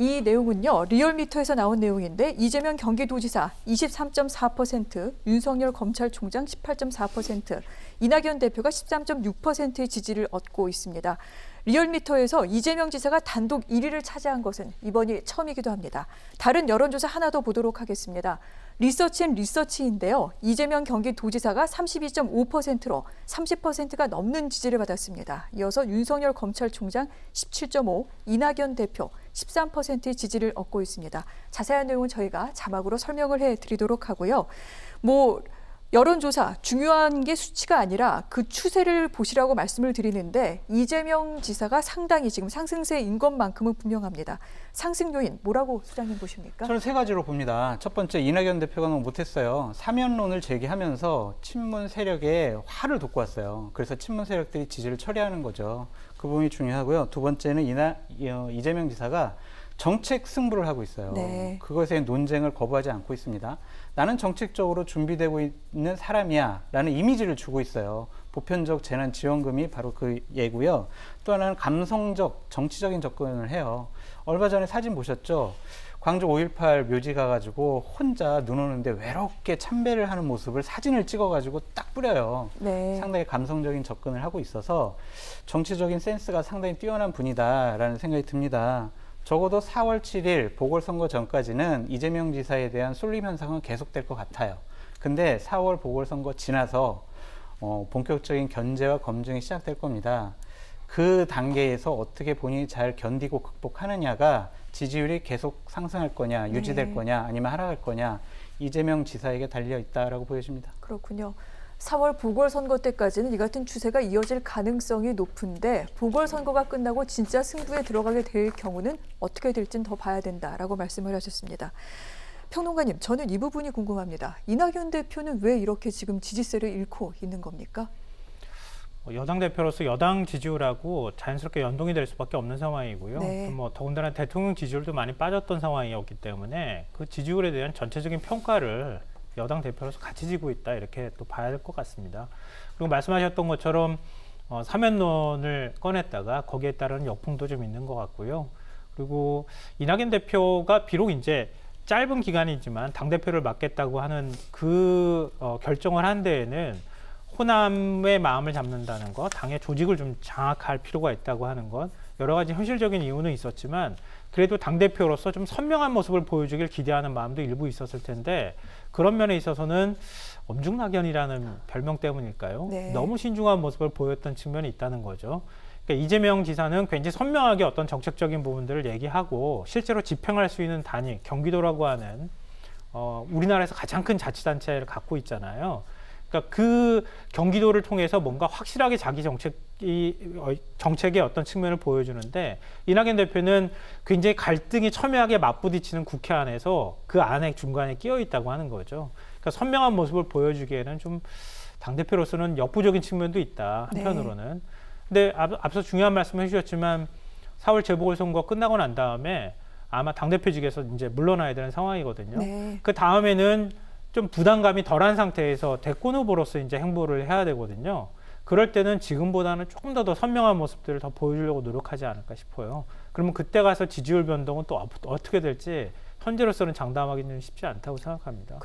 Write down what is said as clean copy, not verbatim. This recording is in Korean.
이 내용은요, 리얼미터에서 나온 내용인데 이재명 경기도지사 23.4%, 윤석열 검찰총장 18.4%, 이낙연 대표가 13.6%의 지지를 얻고 있습니다. 리얼미터에서 이재명 지사가 단독 1위를 차지한 것은 이번이 처음이기도 합니다. 다른 여론조사 하나 더 보도록 하겠습니다. 리서치인데요. 이재명 경기도지사가 32.5%로 30%가 넘는 지지를 받았습니다. 이어서 윤석열 검찰총장 17.5%, 이낙연 대표 13%의 지지를 얻고 있습니다. 자세한 내용은 저희가 자막으로 설명을 해드리도록 하고요. 여론조사 중요한 게 수치가 아니라 그 추세를 보시라고 말씀을 드리는데 이재명 지사가 상당히 지금 상승세인 것만큼은 분명합니다. 상승 요인 뭐라고 소장님 보십니까? 저는 세 가지로 봅니다. 첫 번째, 이낙연 대표가 너무 못했어요. 사면론을 제기하면서 친문 세력에 화를 돋고 왔어요. 그래서 친문 세력들이 지지를 처리하는 거죠. 그 부분이 중요하고요. 두 번째는 이재명 지사가 정책 승부를 하고 있어요. 네. 그것에 논쟁을 거부하지 않고 있습니다. 나는 정책적으로 준비되고 있는 사람이야 라는 이미지를 주고 있어요. 보편적 재난지원금이 바로 그 예고요. 또 하나는 감성적, 정치적인 접근을 해요. 얼마 전에 사진 보셨죠? 광주 5.18 묘지 가가지고 혼자 눈 오는데 외롭게 참배를 하는 모습을 사진을 찍어가지고 딱 뿌려요. 네. 상당히 감성적인 접근을 하고 있어서 정치적인 센스가 상당히 뛰어난 분이다라는 생각이 듭니다. 적어도 4월 7일 보궐선거 전까지는 이재명 지사에 대한 쏠림 현상은 계속될 것 같아요. 근데 4월 보궐선거 지나서 본격적인 견제와 검증이 시작될 겁니다. 그 단계에서 어떻게 본인이 잘 견디고 극복하느냐가 지지율이 계속 상승할 거냐, 유지될 거냐, 아니면 하락할 거냐, 이재명 지사에게 달려 있다라고 보여집니다. 그렇군요. 4월 보궐선거 때까지는 이 같은 추세가 이어질 가능성이 높은데 보궐선거가 끝나고 진짜 승부에 들어가게 될 경우는 어떻게 될지는 더 봐야 된다라고 말씀을 하셨습니다. 평론가님, 저는 이 부분이 궁금합니다. 이낙연 대표는 왜 이렇게 지금 지지세를 잃고 있는 겁니까? 여당 대표로서 여당 지지율하고 자연스럽게 연동이 될 수밖에 없는 상황이고요. 네. 더군다나 대통령 지지율도 많이 빠졌던 상황이었기 때문에 그 지지율에 대한 전체적인 평가를 여당 대표로서 같이 지고 있다 이렇게 또 봐야 될 것 같습니다. 그리고 말씀하셨던 것처럼 사면론을 꺼냈다가 거기에 따른 역풍도 좀 있는 것 같고요. 그리고 이낙연 대표가 비록 이제 짧은 기간이지만 당대표를 맡겠다고 하는 그 결정을 한 데에는 호남의 마음을 잡는다는 것, 당의 조직을 좀 장악할 필요가 있다고 하는 것, 여러 가지 현실적인 이유는 있었지만 그래도 당대표로서 좀 선명한 모습을 보여주길 기대하는 마음도 일부 있었을 텐데 그런 면에 있어서는 엄중낙연이라는 별명 때문일까요? 네. 너무 신중한 모습을 보였던 측면이 있다는 거죠. 그러니까 이재명 지사는 굉장히 선명하게 어떤 정책적인 부분들을 얘기하고 실제로 집행할 수 있는 단위, 경기도라고 하는 우리나라에서 가장 큰 자치단체를 갖고 있잖아요. 그러니까 그 경기도를 통해서 뭔가 확실하게 자기 정책의 어떤 측면을 보여주는데 이낙연 대표는 굉장히 갈등이 첨예하게 맞부딪히는 국회 안에서 그 안에 중간에 끼어 있다고 하는 거죠. 그러니까 선명한 모습을 보여주기에는 좀 당대표로서는 역부족인 측면도 있다, 한편으로는. 네. 근데 앞서 중요한 말씀을 해주셨지만 4월 재보궐선거 끝나고 난 다음에 아마 당대표직에서 이제 물러나야 되는 상황이거든요. 네. 그 다음에는 좀 부담감이 덜한 상태에서 대권 후보로서 이제 행보를 해야 되거든요. 그럴 때는 지금보다는 조금 더 선명한 모습들을 더 보여주려고 노력하지 않을까 싶어요. 그러면 그때 가서 지지율 변동은 또 어떻게 될지 현재로서는 장담하기는 쉽지 않다고 생각합니다.